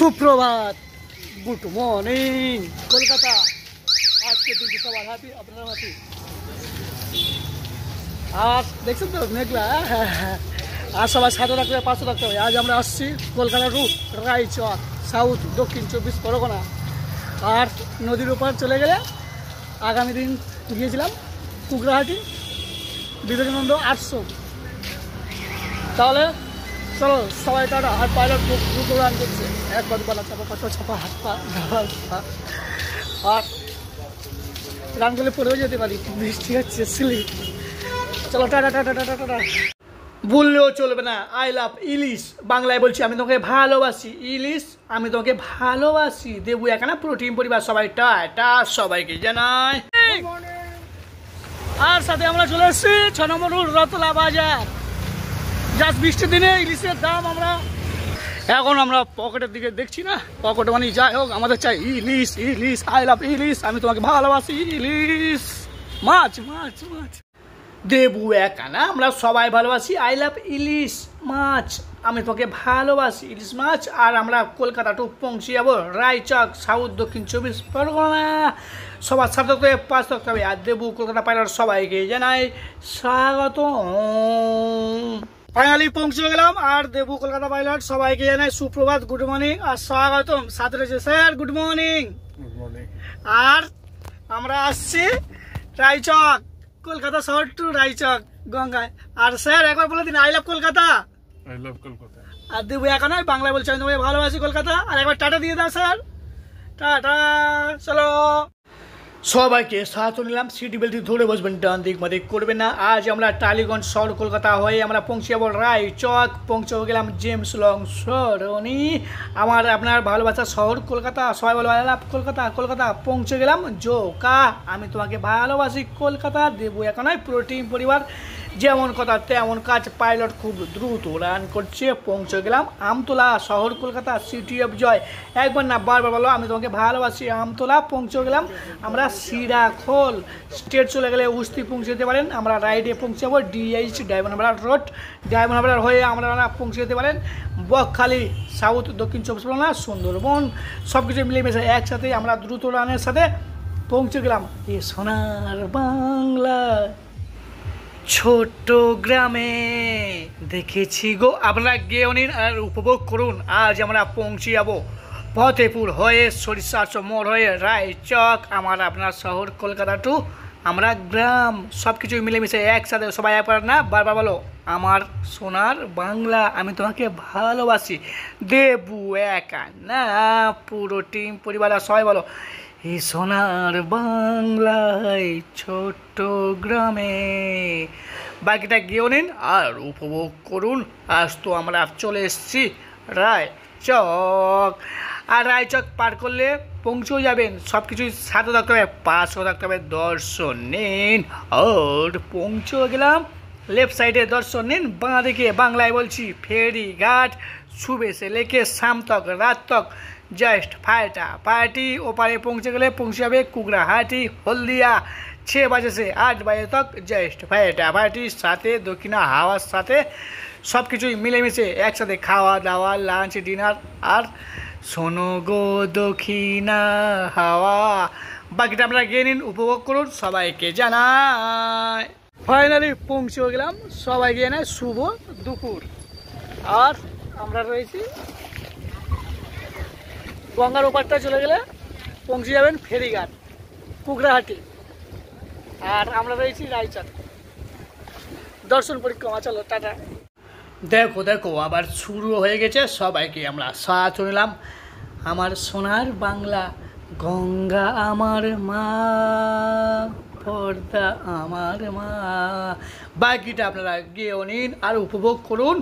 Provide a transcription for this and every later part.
সুপ্রভাত, good morning Kolkata. আজকে দিনটি সবার হ্যাপি, আপনারা হ্যাপি। আর দেখছেন তো মেঘলা, আর সবাই 7 রাখতে হবে 500 রাখতে হবে। আজ আমরা আসছি কলকাতা টু রায়চক, সাউথ দক্ষিণ 24 পরগনা। আর নদীর ওপার চলে গেলে আগামী দিন গিয়েছিলাম কুকড়াহাটি বিবেকানন্দ 800। তাহলে চলো সবাই টাটা। আর পাইলট খুব রান করছে, এক পা দুপা চাপা পাঁচ ছাপা হাত পা আর রান করলে পড়েও যেতে পারি, বৃষ্টি হচ্ছে স্লিপ। চলো টাটা টাটা টাটা টাটা। বললেও চলবে না, আই লাভ ইলিশ। বাংলায় বলছি আমি তোমাকে ভালোবাসি ইলিশ, আমি তোমাকে ভালোবাসি। দেবু এখানে প্রোটিন পরিবার সবাই টাটা, সবাইকে জানাই। আর সাথে আমরা চলে এসেছি 6 নম্বর রতলা বাজার। জাস্ট বৃষ্টির দিনে ইলিশের দাম এখন আমরা পকেটের দিকে দেখছি না, পকেট মানে যাই হোক আমাদের চাই ইলিশ ইলিশ। আই লাভ ইলিশ, আমি তোমাকে ভালোবাসি ইলিশ। মাছ মাছ মাছ দেবু একানা আমরা সবাই ভালোবাসি আই লাভ ইলিশ মাছ, আমি তোমাকে ভালোবাসি ইলিশ মাছ। আর আমরা কলকাতা টু পৌঁছে যাবো রায়চক, সাউথ দক্ষিণ 24 পরগনা। সবার সাথে 5 থাকতে হবে। আর দেবু কলকাতা পাইলট সবাইকে জানাই স্বাগত। ফাইনালি পৌঁছে গেলাম। আর দেবু কলকাতা পাইলট সবাইকে জানাই সুপ্রভাত, গুড মর্নিং আর স্বাগতম। সাথে রয়েছে স্যার, গুড মর্নিং। আর আমরা আসছি রায়চক, কলকাতা শহর টু রায়চক গঙ্গায়। আর স্যার একবার বলে দিন I love Kolkata. I love Kolkata. আর দেবু এখন বাংলায় বলছে আমি তোমাকে ভালোবাসি কলকাতা। আর একবার টাটা দিয়ে দাও স্যার, টাটা। চলো সবাইকে সাথে নিলাম, সিটি বেল্ট ধরে বসবেন, ডান দিক মাদিক করবেন না। আজ আমরা টালিগঞ্জ শহর কলকাতা হয়ে আমরা পৌঁছে যাবো রায়চক। পৌঁছে গেলাম জেমস লং সরণি, আমার আপনার ভালোবাসার শহর কলকাতা। সবাই বলো আই লাভ কলকাতা কলকাতা। পৌঁছে গেলাম জোকা, আমি তোমাকে ভালোবাসি কলকাতা। দেবু এখন প্রোটিন পরিবার, যেমন কথা তেমন কাজ। পাইলট খুব দ্রুত রান করছে। পৌঁছে গেলাম আমতলা শহর কলকাতা, সিটি অফ জয়। একবার না বারবার বলো আমি তোমাকে ভালোবাসি আমতলা। পৌঁছে গেলাম আমরা সিরাখোল। স্টেট চলে গেলে উস্তি পৌঁছে যেতে পারেন। আমরা রাইডে পৌঁছে যাবো DH diamond Harbour road. Diamond Harbour হয়ে আমরা পৌঁছে যেতে পারেন বকখালি, সাউথ দক্ষিণ 24 পরগনা, সুন্দরবন। সব কিছু মিলেমিশে একসাথে আমরা দ্রুত রানের সাথে পৌঁছে গেলাম এ সোনার বাংলা ছোট্ট গ্রামে। দেখেছি গো, আপনারা গিয়েও নিন আর উপভোগ করুন। আজ আমরা পৌঁছে যাবো ফতেপুর হয়ে সরিষার মোড় হয়ে রায়চক, আমার আপনার শহর কলকাতা টু আমরা গ্রাম। সব কিছু মিলেমিশে একসাথে সবাই একবার না বারবার বলো আমার সোনার বাংলা, আমি তোমাকে ভালোবাসি। দেবু একা না পুরো টিম পরিবার সবাই বলো এই সোনার বাংলায় ছোট্ট গ্রামে। বাকিটা গিয়েও নিন আর উপভোগ করুন। আজ তো আমরা চলে এসেছি রায়চক। আর রায়চক পার করলে পৌঁছেও যাবেন। সব কিছুই সাথে থাকতে হবে, 500 থাকতে হবে। দর্শন নিন আর পৌঁছেও গেলাম। লেফট সাইডে দর্শন নিন, বাঁ দিকে বাংলায় বলছি ফেরিঘাট। সুবে সে লেকে শাম তক রাত তক জাস্ট ফায়টা পার্টি। ওপারে পৌঁছে গেলে পৌঁছে যাবে কুকড়াহাটি হলদিয়া। 6 বাজে से 8 বাজে তক জাস্ট ফায়টা পার্টি। সাথে দক্ষিণা হাওয়ার সাথে সব কিছুই মিলেমিশে একসাথে খাওয়া দাওয়া, লাঞ্চ ডিনার। আর শোনো গো দক্ষিণা হাওয়া। বাকিটা আপনারা গিয়ে নিন, উপভোগ করুন, সবাইকে জানাই। ফাইনালি পৌঁছে গেলাম, সবাই গিয়ে নেয় শুভ দুপুর। আর আমরা রয়েছি গঙ্গার ওপারটা চলে গেলে পৌঁছে যাবেন ফেরিঘাট কুকড়াহাটি। আর আমরা রয়েছি রায়চক। দর্শন পরিক্রমা, চলো টাটা। দেখো দেখো আবার শুরু হয়ে গেছে। সবাইকে আমরা সাথ নিলাম আমার সোনার বাংলা। গঙ্গা আমার মা, পর্দা আমার মা। বাকিটা আপনারা গিয়েও নিন আর উপভোগ করুন।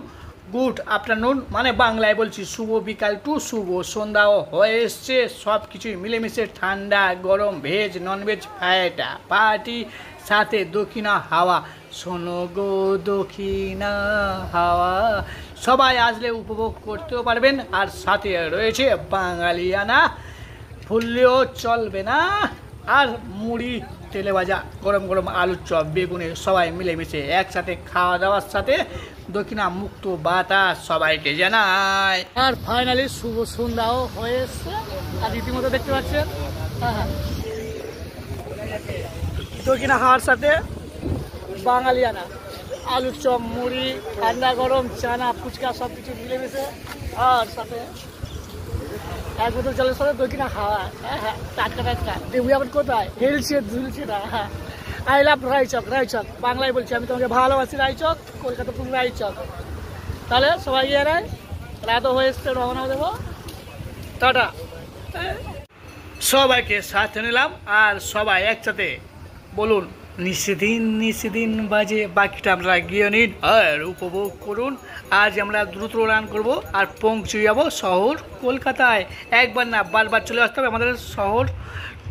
গুড আফটারনুন মানে বাংলায় বলছি শুভ বিকাল টু শুভ সন্ধ্যাও হয়ে এসছে। সব কিছুই মিলেমিশে ঠান্ডা গরম, ভেজ ননভেজ, ফায়টা পার্টি। সাথে দক্ষিণা হাওয়া, শোনো গো দক্ষিণা হাওয়া। সবাই আসলে উপভোগ করতেও পারবেন। আর সাথে রয়েছে বাঙালিয়ানা, ভুললেও চলবে না। আর মুড়ি, তেলে ভাজা, গরম গরম আলুর চপ, বেগুনে, সবাই মিলেমিশে একসাথে খাওয়া দাওয়ার সাথে দক্ষিণা মুক্ত বাতাস সবাইকে জানাই। আর ফাইনালি শুভ সন্ধ্যাও হয়ে এসছে। আর রীতিমতো দেখতে পাচ্ছেন দক্ষিণা হাওয়ার সাথে বাঙালিয়ানা আলুর চপ, মুড়ি, ঠান্ডা গরম, চানা, ফুচকা সব কিছু মিলেমিশে, আর সাথে এক বোতল জলের সাথে দক্ষিণা হাওয়া। হ্যাঁ, টাটকা টাটকা। দেবু আবার কোথায় হেলছে ঝুলছে না। হ্যাঁ, আই লাভ রায়চক। রায়চক বাংলায় বলছি, আমি তোমাকে ভালোবাসি রায়চক, কলকাতা পুরো রায়চক। তাহলে সবাই গিয়ে রায়, রাতও হয়ে এসছে, রওনা দেবো। টাটা। সবাইকে সাথে নিলাম আর সবাই একসাথে বলুন নিশিদিন বাজে, বাকিটা আমরা গিয়ে নিন আর উপভোগ করুন। আজ আমরা দ্রুত রান করব আর পৌঁছে যাবো শহর কলকাতায়। একবার না বারবার চলে আসতে হবে আমাদের শহর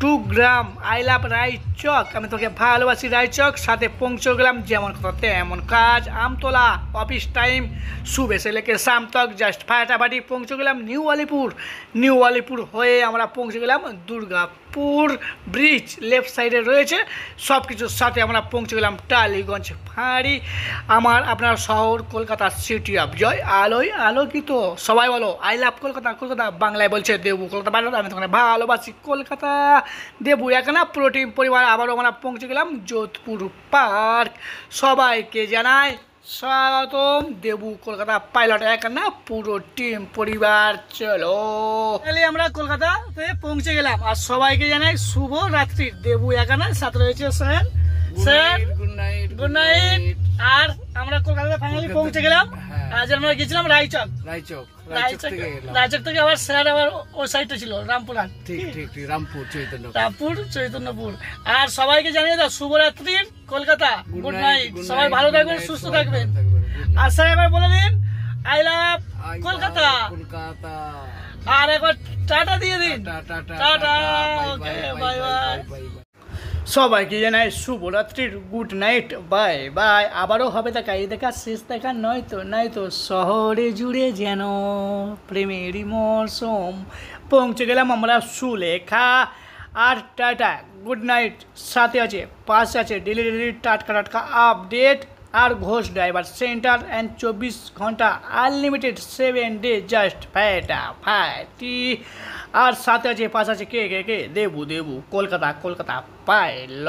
2 গ্রাম। আই লাভ রায়চক, আমি তোকে ভালোবাসি রায়চক। সাথে পৌঁছে গেলাম যেমন কথা তেমন কাজ, আমতলা অফিস টাইম শুভ এসে লেকে শাম তক জাস্ট ফাটাফাটি পৌঁছে গেলাম নিউ আলিপুর হয়ে আমরা পৌঁছে গেলাম দুর্গাপুর ব্রিজ লেফট সাইডে রয়েছে। সব কিছুর সাথে আমরা পৌঁছে গেলাম টালিগঞ্জ ফাঁড়ি, আপনার শহর কলকাতা সিটি অফ জয়, আলোয় আলোকিত। সবাই বলো আই লাভ কলকাতা। কলকাতা বাংলায় বলছে দেবু, কলকাতা বাংলা, আমি তোমাকে ভালোবাসি কলকাতা। দেবু একানা পুরো টিম পরিবার আবারও আমরা পৌঁছে গেলাম যোধপুর পার্ক। সবাইকে জানাই স্বাগতম। দেবু কলকাতা পাইলট একানা পুরো টিম পরিবার চলো। আমরা কলকাতাতে পৌঁছে গেলাম আর সবাইকে জানাই শুভ রাত্রি। দেবু একানা সাথে রয়েছে স্যার। Good night. আর আমরা কলকাতাতে ফাইনালি পৌঁছে গেলাম। আজ আমরা গেছিলাম রায়চক থেকে আবার স্যার আবার ওই সাইডটা ছিল রামপুরহাট, রামপুর চৈতন্যপুর। আর সবাইকে জানিয়ে দাও শুভরাত্রির কলকাতা, গুড নাইট। সবাই ভালো থাকবেন, সুস্থ থাকবেন। আর স্যার একবার বলে দিন আই লাভ কলকাতা। আর একবার টাটা দিয়ে দিন। টাটা, ওকে, বাই বাই। সবাইকে জানাই শুভরাত্রির গুড নাইট, বাই বাই। আবারও হবে দেখা, এই দেখা শেষ দেখা নয়তো শহরে জুড়ে যেন প্রেমেরই মরশুম। পৌঁছে গেলাম আমরা সুলেখা। আর টাটা, গুড নাইট। সাথে আছে পাশে আছে ডেলি টাটকা আপডেট আর ঘোষ ড্রাইভার সেন্টার অ্যান্ড 24 ঘন্টা আনলিমিটেড 7 ডে জাস্ট ফাটাফাটি। আর সাথে আছে পাশে আছে কে দেবু কলকাতা পাইলট।